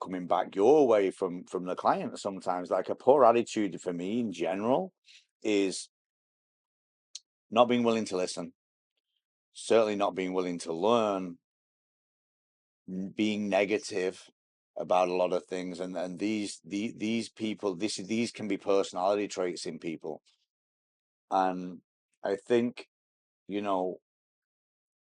coming back your way from the client. Sometimes, like, a poor attitude for me in general is not being willing to listen, certainly not being willing to learn, being negative about a lot of things, and these people, these can be personality traits in people. And I think, you know,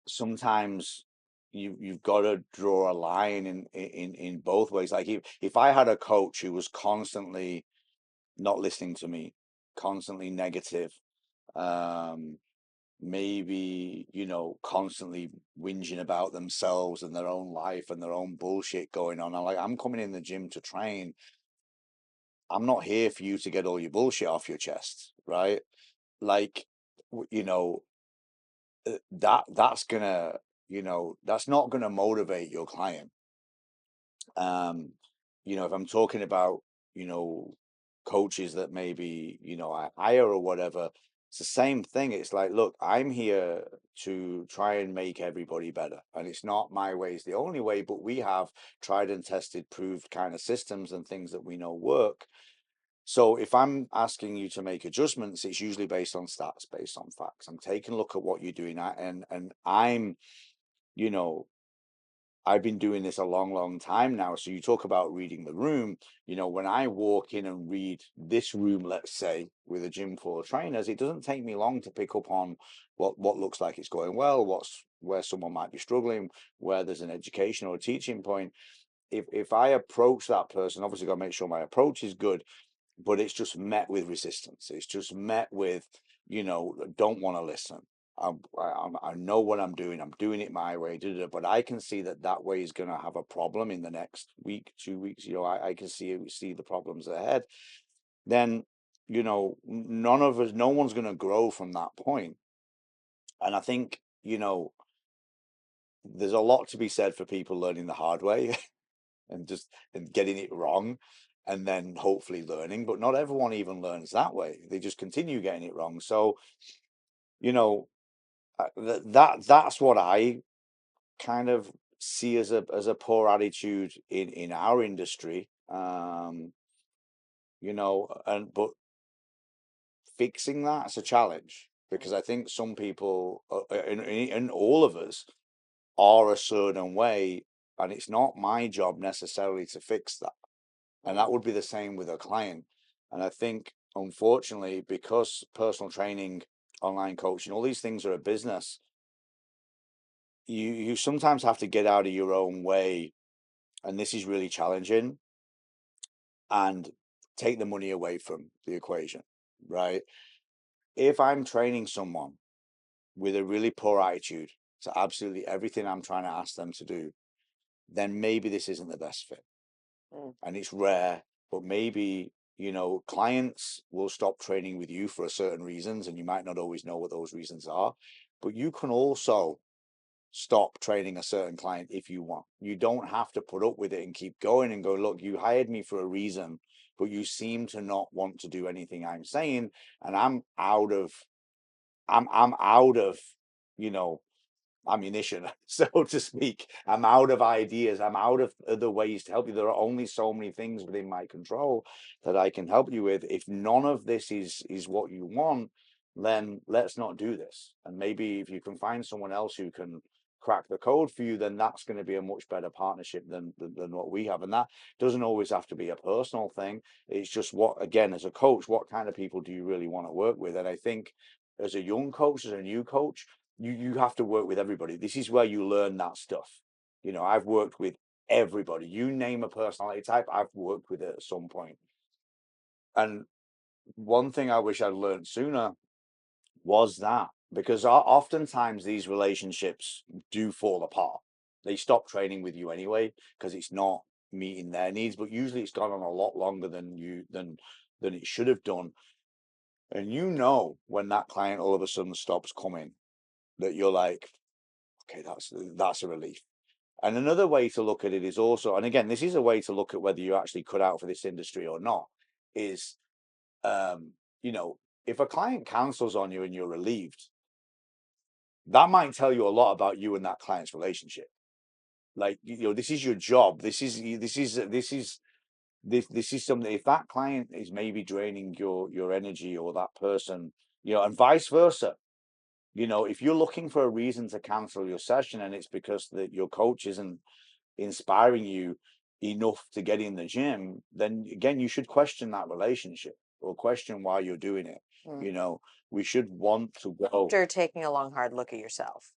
sometimes you've got to draw a line in both ways. Like, if I had a coach who was constantly not listening to me, constantly negative, um, maybe, constantly whinging about themselves and their own life and their own bullshit going on. I'm coming in the gym to train. I'm not here for you to get all your bullshit off your chest, right? Like, w- you know, that's not gonna motivate your client. Um, if I'm talking about, you know, coaches that maybe, I hire or whatever, it's the same thing. It's like, look, I'm here to try and make everybody better. And it's not my way is the only way, but we have tried and tested, proved kind of systems and things that we know work. So if I'm asking you to make adjustments, it's usually based on stats, based on facts. I'm taking a look at what you're doing and I'm, you know, I've been doing this a long, long time now. So you talk about reading the room, when I walk in and read this room, let's say, with a gym full of trainers, it doesn't take me long to pick up on what looks like it's going well, where someone might be struggling, where there's an education or a teaching point. If I approach that person, obviously got to make sure my approach is good, but it's just met with resistance. It's just met with, don't want to listen. I know what I'm doing. I'm doing it my way, but I can see that way is going to have a problem in the next week, 2 weeks. I can see the problems ahead. Then, none of us, no one's going to grow from that point. And I think, there's a lot to be said for people learning the hard way and getting it wrong and then hopefully learning, but not everyone even learns that way. They just continue getting it wrong. So, that's what I kind of see as a poor attitude in our industry. But fixing that's a challenge because I think some people and all of us are a certain way, and it's not my job necessarily to fix that. And that would be the same with a client. And I think, unfortunately, because personal training, online coaching, all these things are a business, you sometimes have to get out of your own way. And this is really challenging, and take the money away from the equation, right? If I'm training someone with a really poor attitude to absolutely everything I'm trying to ask them to do, then maybe this isn't the best fit. And it's rare, but maybe, clients will stop training with you for a certain reasons, and you might not always know what those reasons are, but you can also stop training a certain client if you want. You don't have to put up with it and keep going and go, look, you hired me for a reason, but you seem to not want to do anything I'm saying, and I'm out of, you know, ammunition, so to speak. I'm out of ideas. I'm out of other ways to help you. There are only so many things within my control that I can help you with. If none of this is what you want, then let's not do this. And maybe if you can find someone else who can crack the code for you, then that's going to be a much better partnership than what we have. And that doesn't always have to be a personal thing. It's just again, as a coach, what kind of people do you really want to work with? And I think as a young coach, as a new coach, you have to work with everybody. This is where you learn that stuff. I've worked with everybody. You name a personality type, I've worked with it at some point. And one thing I wish I'd learned sooner was that, because oftentimes these relationships do fall apart. They stop training with you anyway because it's not meeting their needs, but usually it's gone on a lot longer than it should have done. And when that client all of a sudden stops coming, that you're like, okay, that's a relief. And another way to look at it is also, and again, this is a way to look at whether you're actually cut out for this industry or not, is, if a client cancels on you and you're relieved, that might tell you a lot about you and that client's relationship. Like, this is your job. This is something. If that client is maybe draining your energy, or that person, and vice versa. If you're looking for a reason to cancel your session and it's because that your coach isn't inspiring you enough to get in the gym, then again, you should question that relationship or question why you're doing it. We should want to go After taking a long, hard look at yourself.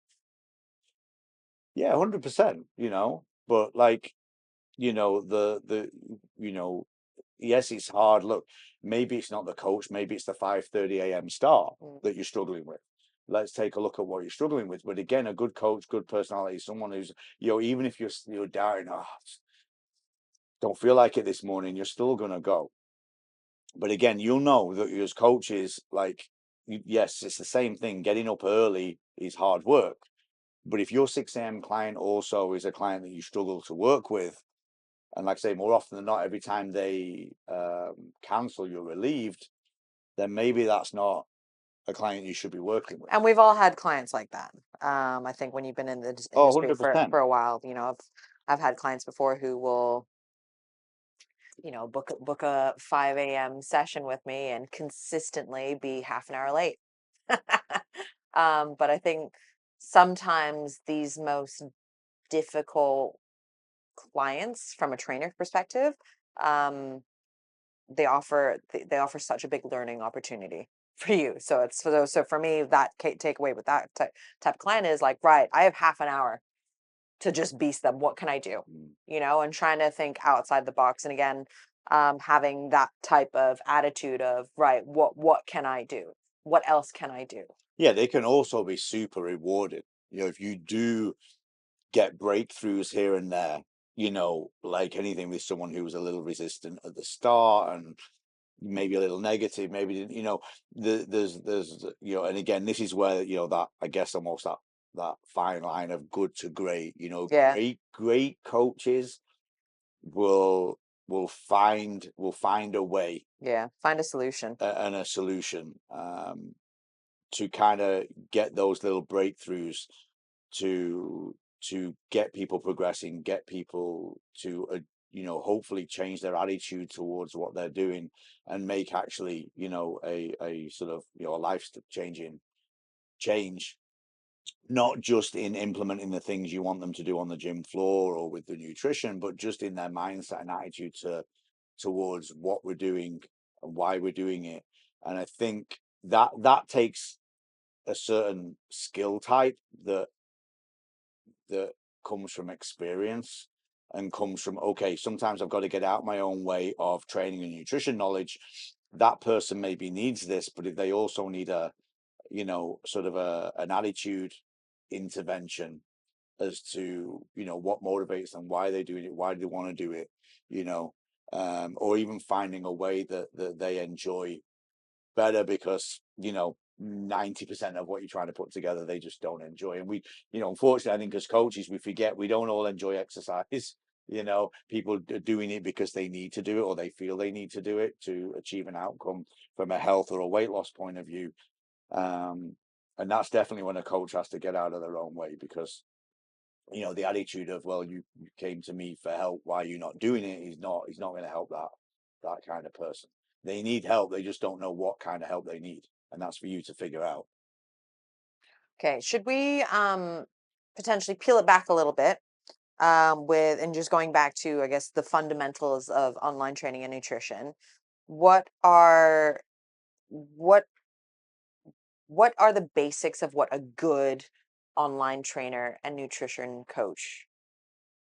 Yeah, 100%, but like, yes, it's hard. Look, maybe it's not the coach, maybe it's the 5:30 a.m. start that you're struggling with. Let's take a look at what you're struggling with. But again, a good coach, good personality, someone who's, even if you're doubting, don't feel like it this morning, you're still gonna go. But again, you'll know that as coaches, like, yes, it's the same thing. Getting up early is hard work. But if your 6 a.m. client also is a client that you struggle to work with, And like I say, more often than not, every time they cancel, you're relieved, then maybe that's not a client you should be working with. And we've all had clients like that. I think when you've been in the industry for 100%. a while, I've had clients before who will, book a 5 a.m. session with me and consistently be half an hour late. But I think sometimes these most difficult clients from a trainer perspective, um, they offer such a big learning opportunity for you. So it's so for me, that takeaway with that type of client is like, right, I have half an hour to just beast them. What can I do? And trying to think outside the box. And again, having that type of attitude of, right, what can I do? What else can I do? Yeah, they can also be super rewarded. If you do get breakthroughs here and there, like anything with someone who was a little resistant at the start and maybe a little negative, maybe didn't, there's and again, this is where, that, I guess, almost that fine line of good to great, Yeah. great coaches will find a way Yeah. Find a solution. and a solution to kind of get those little breakthroughs to get people progressing, get people to hopefully change their attitude towards what they're doing, and make actually a sort of a life changing change, not just in implementing the things you want them to do on the gym floor or with the nutrition, but just in their mindset and attitude towards what we're doing and why we're doing it. And I think that takes a certain skill type that comes from experience and comes from, okay, sometimes I've got to get out my own way of training and nutrition knowledge. That person maybe needs this, but if they also need a sort of an attitude intervention as to what motivates them, why they're doing it, why do they want to do it, or even finding a way that they enjoy better, because 90% of what you're trying to put together they just don't enjoy. And we unfortunately, I think as coaches we forget we don't all enjoy exercise. People are doing it because they need to do it, or they feel they need to do it to achieve an outcome from a health or a weight loss point of view. And that's definitely when a coach has to get out of their own way, because the attitude of, well, you came to me for help, why are you not doing it? He's not going to help that kind of person. They need help, they just don't know what kind of help they need, and that's for you to figure out. Okay. Should we potentially peel it back a little bit, with and just going back to, I guess, the fundamentals of online training and nutrition? What are what what are the basics of what a good online trainer and nutrition coach,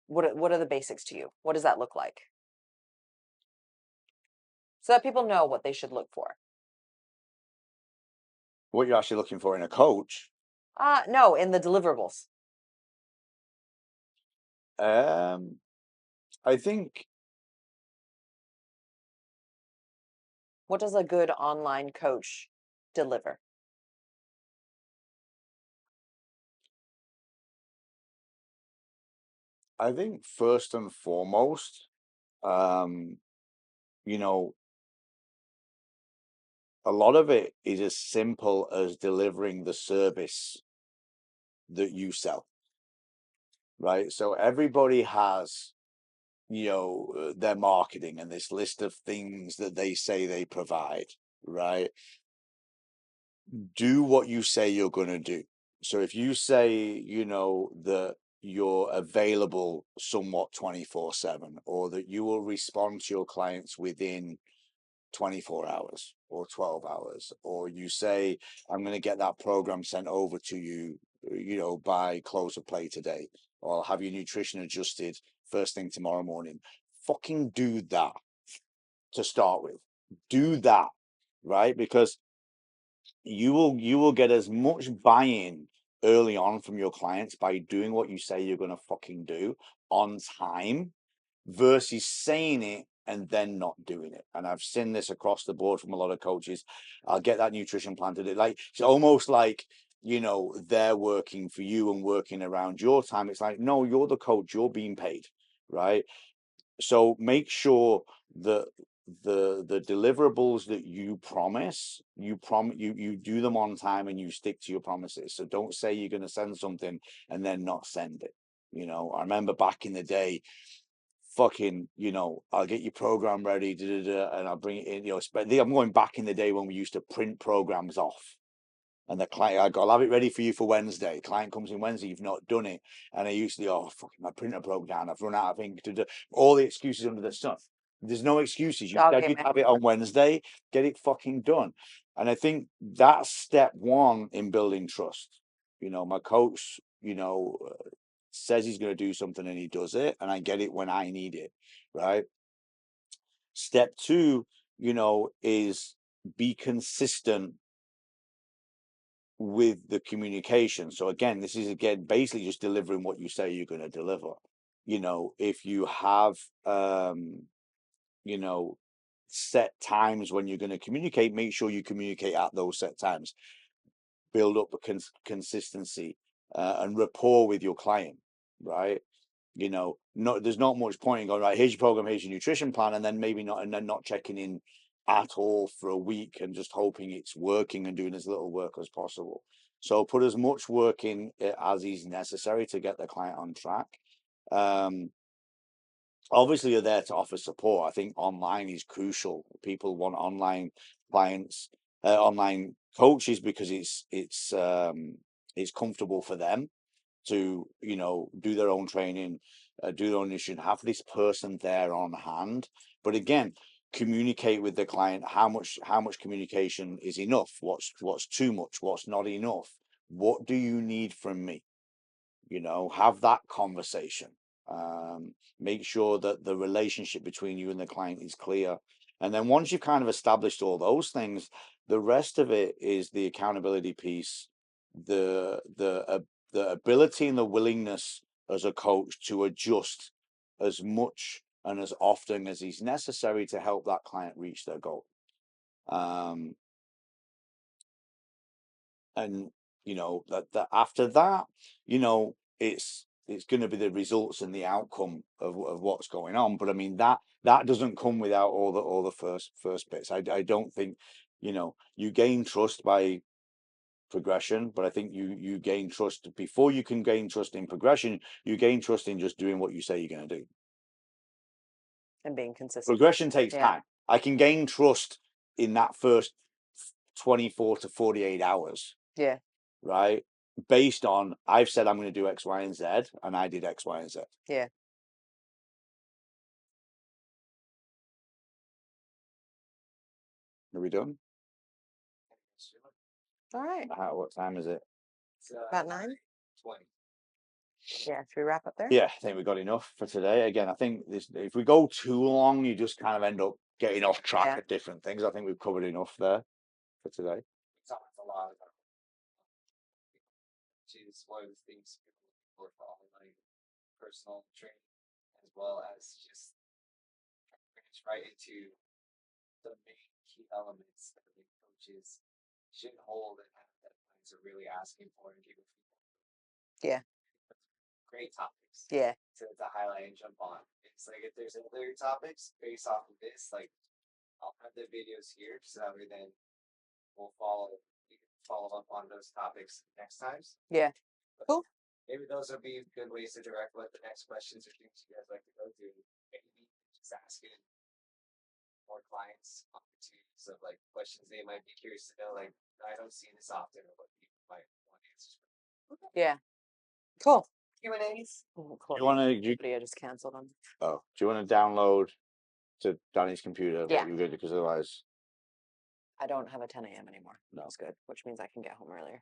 what are the basics to you? What does that look like? So that people know what they should look for. What you're actually looking for in a coach, No, in the deliverables. I think What does a good online coach deliver? first and foremost, um, you know, a lot of it is as simple as delivering the service that you sell, right? So everybody has, their marketing and this list of things that they say they provide, right? Do what you say you're going to do. So if you say, that you're available somewhat 24/7, or that you will respond to your clients within 24 hours or 12 hours, or you say, I'm going to get that program sent over to you, by close of play today, or I'll have your nutrition adjusted first thing tomorrow morning. Fucking do that to start with. Do that, right? Because you will get as much buy-in early on from your clients by doing what you say you're going to fucking do on time, versus saying it and then not doing it. And I've seen this across the board from a lot of coaches. I'll get that nutrition plan to do. Like, it's almost like, they're working for you and working around your time. It's like, no, you're the coach, you're being paid, right? So make sure that the deliverables that you promise, you do them on time and you stick to your promises. So don't say you're going to send something and then not send it. You know, I remember back in the day, fucking, you know, I'll get your program ready, and I'll bring it in. You know, I'm going back in the day when we used to print programs off. And the client, I'll have it ready for you for Wednesday. Client comes in Wednesday, you've not done it. And I usually, oh, fucking, my printer broke down. I've run out of ink to do all the excuses under the sun. There's no excuses. You said you'd have it on Wednesday, get it fucking done. And I think that's step one in building trust. You know, my coach, you know, says he's going to do something and he does it, and I get it when I need it, right? Step two, you know, is be consistent with the communication. So again, this is basically just delivering what you say you're going to deliver. You know, if you have you know, set times when you're going to communicate, make sure you communicate at those set times. Build up a consistency and rapport with your client, right? You know, there's not much point in going, right, here's your program, here's your nutrition plan, and then maybe not, and then not checking in at all for a week and just hoping it's working and doing as little work as possible. So put as much work in as is necessary to get the client on track. Obviously, you're there to offer support. I think online is crucial. People want online clients, online coaches, because it's comfortable for them to, you know, do their own training, do their own nutrition, have this person there on hand. But again, communicate with the client how much communication is enough, what's too much, what's not enough, what do you need from me? You know, have that conversation. Make sure that the relationship between you and the client is clear. And then once you've kind of established all those things, the rest of it is the accountability piece, the ability and the willingness as a coach to adjust as much and as often as is necessary to help that client reach their goal. And you know that after that, you know, it's going to be the results and the outcome of what's going on. But I mean, that doesn't come without all the first bits. I don't think, you know, you gain trust by progression, but I think you gain trust before you can gain trust in progression. You gain trust in just doing what you say you're going to do, and being consistent. Progression takes time. I can gain trust in that first 24 to 48 hours. Yeah. Right? Based on, I've said I'm going to do X, Y, and Z, and I did X, Y, and Z. Yeah. Are we done? All right. What time is it? It's About 9:20. Yeah, should we wrap up there? Yeah, I think we got enough for today. Again, I think if we go too long, you just kind of end up getting off track at different things. I think we've covered enough there for today. We talked a lot about, which is one of the things people look for online personal training, as well as just branch right into the main key elements that the coaches should hold and have that clients are really asking for and giving people. Yeah. Great topics. Yeah. To highlight and jump on. It's like if there's other topics based off of this, like I'll have the videos here so that way then we'll you can follow up on those topics next times. Yeah. But cool. Maybe those would be good ways to direct what the next questions or things you guys like to go through. Maybe just asking more clients opportunities of like questions they might be curious to know. Like I don't see this often, or what people might want answers for. Okay. Yeah. Cool. Q&As. Cool. You want to? I just canceled them. Oh, do you want to download to Danny's computer? Yeah. What you're good, because otherwise I don't have a 10 a.m. anymore. No. That's good, which means I can get home earlier.